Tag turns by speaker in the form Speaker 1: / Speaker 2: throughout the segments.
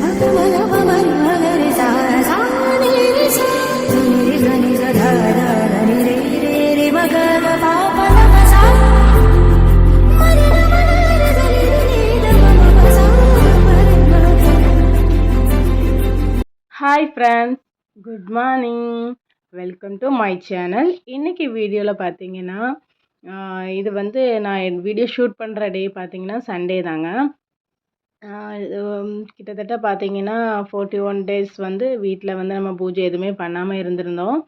Speaker 1: Hi friends, good morning. Welcome to my channel. இன்றைக்கி வீடியோவில் பார்த்தீங்கன்னா இது வந்து நான் வீடியோ ஷூட் பண்ணுற டே பார்த்தீங்கன்னா சண்டே தாங்க. கிட்டத்தட்ட பார்த்தீங்கன்னா 41 டேஸ் வந்து வீட்டில் வந்து நம்ம பூஜை எதுவுமே பண்ணாமல் இருந்திருந்தோம்.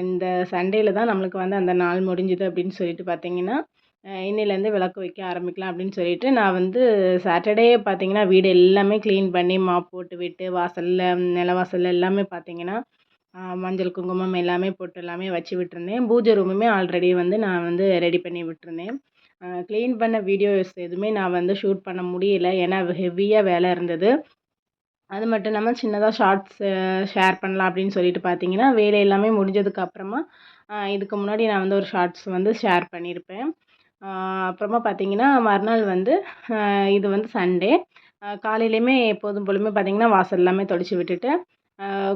Speaker 1: இந்த சண்டேயில் தான் நம்மளுக்கு வந்து அந்த நாள் முடிஞ்சுது அப்படின்னு சொல்லிட்டு பார்த்தீங்கன்னா இன்னிலேருந்து விளக்கு வைக்க ஆரம்பிக்கலாம் அப்படின்னு சொல்லிட்டு நான் வந்து சாட்டர்டே பார்த்தீங்கன்னா வீடு எல்லாமே க்ளீன் பண்ணி மாப் போட்டு விட்டு வாசலில் நிலவாசலில் எல்லாமே பார்த்தீங்கன்னா மஞ்சள் குங்குமம் எல்லாமே போட்டு எல்லாமே வச்சு விட்டுருந்தேன். பூஜை ரூமுமே ஆல்ரெடி வந்து நான் வந்து ரெடி பண்ணி விட்டுருந்தேன். க்ளீன் பண்ண வீடியோஸ் எதுவுமே நான் வந்து ஷூட் பண்ண முடியல, ஏன்னா ஹெவியாக வேலை இருந்தது. அது மட்டும் இல்லாமல் சின்னதாக ஷார்ட்ஸ் ஷேர் பண்ணலாம் அப்படின்னு சொல்லிட்டு பார்த்தீங்கன்னா வேலை எல்லாமே முடிஞ்சதுக்கு அப்புறமா இதுக்கு முன்னாடி நான் வந்து ஒரு ஷார்ட்ஸ் வந்து ஷேர் பண்ணியிருப்பேன். அப்புறமா பார்த்தீங்கன்னா மறுநாள் வந்து இது வந்து சண்டே காலையிலையுமே எப்போதும் போலுமே பார்த்தீங்கன்னா வாசல் எல்லாமே தொளிச்சு விட்டுட்டு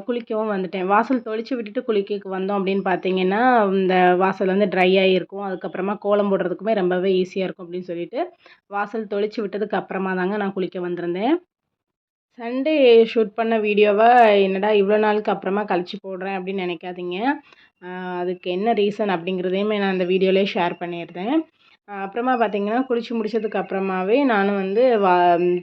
Speaker 1: குளிக்கவும் வந்துட்டேன். வாசல் தொளிச்சு விட்டுட்டு குளிக்க வந்தோம் அப்படின்னு பார்த்தீங்கன்னா இந்த வாசல் வந்து ட்ரை ஆகிருக்கும். அதுக்கப்புறமா கோலம் போடுறதுக்குமே ரொம்பவே ஈஸியாக இருக்கும் அப்படின்னு சொல்லிட்டு வாசல் தொளிச்சு விட்டதுக்கு அப்புறமா தாங்க நான் குளிக்க வந்திருந்தேன். சண்டே ஷூட் பண்ண வீடியோவை என்னடா இவ்வளோ நாளுக்கு அப்புறமா கழிச்சு போடுறேன் அப்படின்னு நினைக்காதீங்க. அதுக்கு என்ன ரீசன் அப்படிங்கிறதையுமே நான் அந்த வீடியோலேயே ஷேர் பண்ணியிருந்தேன். அப்புறமா பார்த்தீங்கன்னா குளிச்சு முடிச்சதுக்கு அப்புறமாவே நானும் வந்து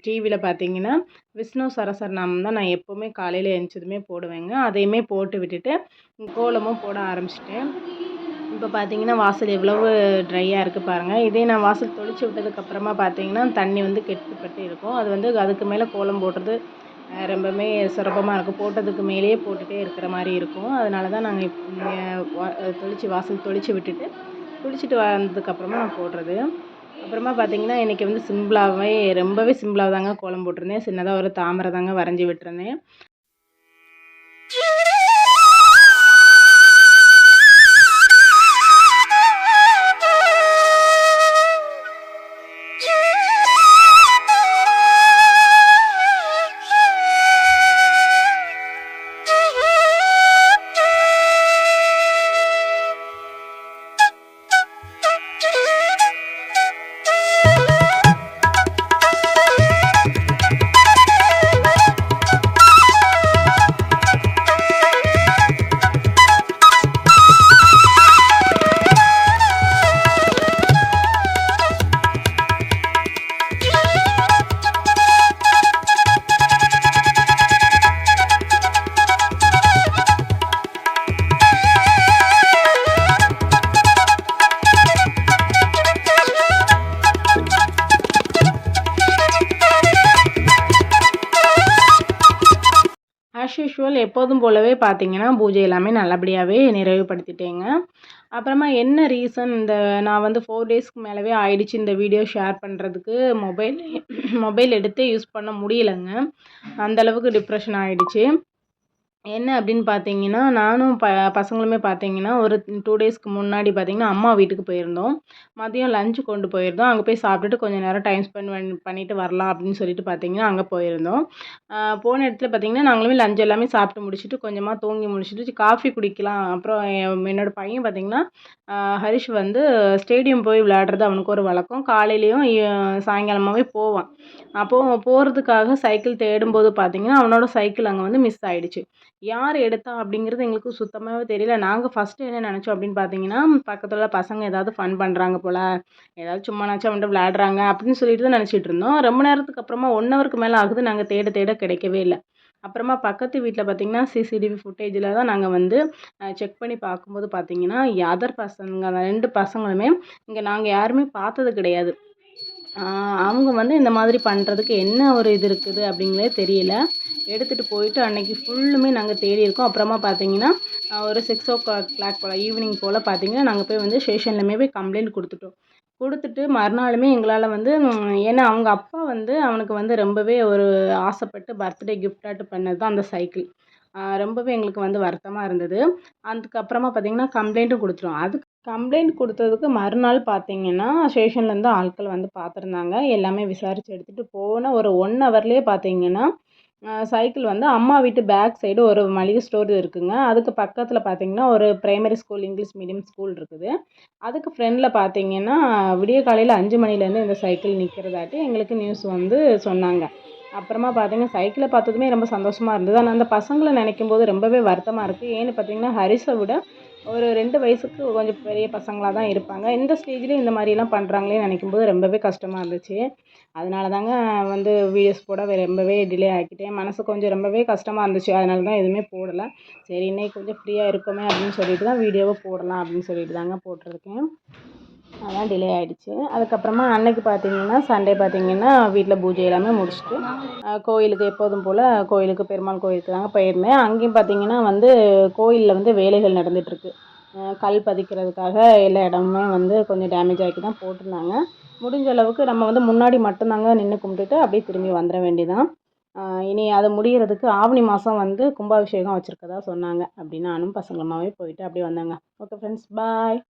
Speaker 1: டிவியில் பார்த்தீங்கன்னா விஷ்ணு சரசரநாமம் தான் நான் எப்போவுமே காலையில் எழுந்திரிச்சதுமே போடுவேங்க. அதையுமே போட்டு விட்டுட்டு கோலமும் போட ஆரம்பிச்சிட்டேன். இப்போ பார்த்தீங்கன்னா வாசல் எவ்வளவு ட்ரையாக இருக்குது பாருங்கள். இதே நான் வாசல் தொளிச்சு விட்டதுக்கப்புறமா பார்த்தீங்கன்னா தண்ணி வந்து கெட்டுப்பட்டு இருக்கும். அது வந்து அதுக்கு மேலே கோலம் போடுறது ரொம்பவுமே சுலபமாக இருக்கும். போட்டதுக்கு மேலேயே போட்டுகிட்டே இருக்கிற மாதிரி இருக்கும். அதனால தான் நாங்கள் வாசல் தொளிச்சு விட்டுட்டு குளிச்சுட்டு வந்ததுக்கப்புறமா நான் போடுறது. அப்புறமா பார்த்தீங்கன்னா இன்றைக்கி வந்து ரொம்பவே சிம்பிளாக தாங்க கோலம் போட்டிருந்தேன். சின்னதாக ஒரு தாமரை தாங்க வரைஞ்சி விட்டுருந்தேன். ஆஸ் யூஷுவல் எப்போதும் போலவே பார்த்தீங்கன்னா பூஜை எல்லாமே நல்லபடியாகவே நிறைவுபடுத்திட்டேங்க. அப்புறமா என்ன ரீசன் நான் வந்து 4 டேஸ்க்கு மேலவே ஆயிடுச்சு இந்த வீடியோ ஷேர் பண்ணுறதுக்கு. மொபைல் எடுத்தே யூஸ் பண்ண முடியலைங்க. அந்தளவுக்கு டிப்ரெஷன் ஆகிடுச்சு. என்ன அப்படின்னு பார்த்தீங்கன்னா நானும் பசங்களுமே பார்த்தீங்கன்னா ஒரு 2 டேஸ்க்கு முன்னாடி பார்த்தீங்கன்னா அம்மா வீட்டுக்கு போயிருந்தோம். மதியம் லஞ்சு கொண்டு போயிருந்தோம். அங்கே போய் சாப்பிட்டுட்டு கொஞ்சம் நேரம் டைம் ஸ்பெண்ட் பண்ணிட்டு வரலாம் அப்படின்னு சொல்லிட்டு பார்த்தீங்கன்னா அங்கே போயிருந்தோம். போன இடத்துல பார்த்தீங்கன்னா நாங்களுமே லஞ்ச் எல்லாமே சாப்பிட்டு முடிச்சுட்டு கொஞ்சமாக தூங்கி முடிச்சுட்டு காஃபி குடிக்கலாம். அப்புறம் என்னோடய பையன் பார்த்தீங்கன்னா ஹரிஷ் வந்து ஸ்டேடியம் போய் விளையாடுறது அவனுக்கு ஒரு வழக்கம். காலையிலையும் சாயங்காலமாகவே போவான். அப்போது போகிறதுக்காக சைக்கிள் தேடும்போது பார்த்தீங்கன்னா அவனோட சைக்கிள் அங்கே வந்து மிஸ் ஆகிடுச்சு. யார் எடுத்தா அப்படிங்கிறது எங்களுக்கு சுத்தமாகவே தெரியல. நாங்கள் ஃபஸ்ட்டு என்ன நினச்சோம் அப்படின்னு பார்த்தீங்கன்னா பக்கத்தில் பசங்க ஏதாவது ஃபன் பண்ணுறாங்க போல், ஏதாவது சும்மானாச்சும் வந்துட்டு விளையாடுறாங்க அப்படின்னு சொல்லிட்டு தான் நினச்சிட்டு இருந்தோம். ரொம்ப நேரத்துக்கு அப்புறமா 1 ஹவருக்கு மேலே ஆகுது, நாங்கள் தேட தேட கிடைக்கவே இல்லை. அப்புறமா பக்கத்து வீட்டில் பார்த்தீங்கன்னா சிசிடிவி ஃபுட்டேஜில் தான் நாங்கள் வந்து செக் பண்ணி பார்க்கும்போது பார்த்தீங்கன்னா அதர் பசங்க 2 பசங்களுமே இங்கே நாங்கள் யாருமே பார்த்தது கிடையாது. அவங்க வந்து இந்த மாதிரி பண்ணுறதுக்கு என்ன ஒரு இது இருக்குது அப்படிங்கிறதே தெரியல. எடுத்துகிட்டு போயிட்டு அன்றைக்கி ஃபுல்லுமே நாங்கள் தேடியிருக்கோம். அப்புறமா பார்த்தீங்கன்னா ஒரு 6 o'clock போல் ஈவினிங் போல் பார்த்தீங்கன்னா நாங்கள் போய் வந்து ஸ்டேஷன்லையுமே போய் கம்ப்ளைண்ட் கொடுத்துட்டு மறுநாளுமே எங்களால் வந்து ஏன்னா அவங்க அப்பா வந்து அவனுக்கு வந்து ரொம்பவே ஒரு ஆசைப்பட்டு பர்த்டே கிஃப்டாட்டு பண்ணது தான் அந்த சைக்கிள். ரொம்பவே எங்களுக்கு வந்து வருத்தமாக இருந்தது. அதுக்கப்புறமா பார்த்தீங்கன்னா கம்ப்ளைண்ட்டும் கொடுத்துட்டோம். கம்ப்ளைண்ட் கொடுத்ததுக்கு மறுநாள் பார்த்தீங்கன்னா ஸ்டேஷன்லேருந்து ஆட்கள் வந்து பார்த்துருந்தாங்க. எல்லாமே விசாரித்து எடுத்துகிட்டு போன ஒரு 1 ஹவர்லேயே பார்த்தீங்கன்னா சைக்கிள் வந்து அம்மா வீட்டு பேக் சைடு ஒரு மளிகை ஸ்டோர் இருக்குங்க. அதுக்கு பக்கத்தில் பார்த்தீங்கன்னா, ஒரு primary school English medium school இருக்குது. அதுக்கு ஃப்ரெண்டில பார்த்தீங்கன்னா, விடிய காலையில 5 மணிலேருந்து இந்த சைக்கிள் நிற்கிறதாட்டி எங்களுக்கு நியூஸ் வந்து சொன்னாங்க. அப்புறமா பார்த்தீங்கன்னா, சைக்கிள பார்த்ததுமே ரொம்ப சந்தோஷமா இருந்தது. ஆனா, அந்த பசங்கள நினைக்கும்போது ரொம்பவே வருத்தமா இருக்கு. ஏன்னு பார்த்தீங்கன்னா, ஹரிஸ விட ஒரு 2 வயசுக்கு கொஞ்சம் பெரிய பசங்களா தான் இருப்பாங்க. இந்த ஸ்டேஜ்லேயும் இந்த மாரிலாம் பண்ணுறாங்களேன்னு நினைக்கும்போது ரொம்பவே கஷ்டமா இருந்துச்சு. அதனால தாங்க வந்து வீடியோஸ் போட ரொம்பவே டிலே ஆக்கிட்டேன். மனசு கொஞ்சம் ரொம்பவே கஷ்டமா இருந்துச்சு. அதனால தான் எதுவுமே போடல. சரி இன்னைக்கு கொஞ்சம் ஃப்ரீயா இருக்கோமே அப்படின்னு சொல்லிட்டு தான் வீடியோவ போடலாம் அப்படின்னு சொல்லிட்டு தாங்க போட்டிருக்கேன். அதான் டிலே ஆயிடுச்சு. அதுக்கப்புறமா அன்னைக்கு பார்த்தீங்கன்னா, சண்டே பார்த்தீங்கன்னா, வீட்ல பூஜை எல்லாமே முடிச்சுட்டு, கோயிலுக்கு எப்போதும் போல கோயிலுக்கு பெருமாள் கோயிலுக்கு தாங்க போயிருந்தேன். அங்கேயும் பார்த்தீங்கன்னா வந்து கோயில்ல வந்து வேலைகள் நடந்துட்டுருக்கு. கல் பதிக்கிறதுக்காக எல்லா இடமுமே வந்து கொஞ்சம் டேமேஜ் ஆக்கி தான் போட்டிருந்தாங்க. முடிஞ்ச அளவுக்கு நம்ம வந்து முன்னாடி மட்டும் தாங்க நின்னு கும்பிட்டுட்டு அப்படியே திரும்பி வந்துர வேண்டியதான். இனி அது முடியறதுக்கு ஆவணி மாதம் வந்து கும்பாபிஷேகம் வச்சிருக்கதா சொன்னாங்க. அப்படி நானும் பசங்களுமாவே போயிட்டு அப்படியே வந்தேங்க. ஓகே ஃப்ரெண்ட்ஸ், பாய்.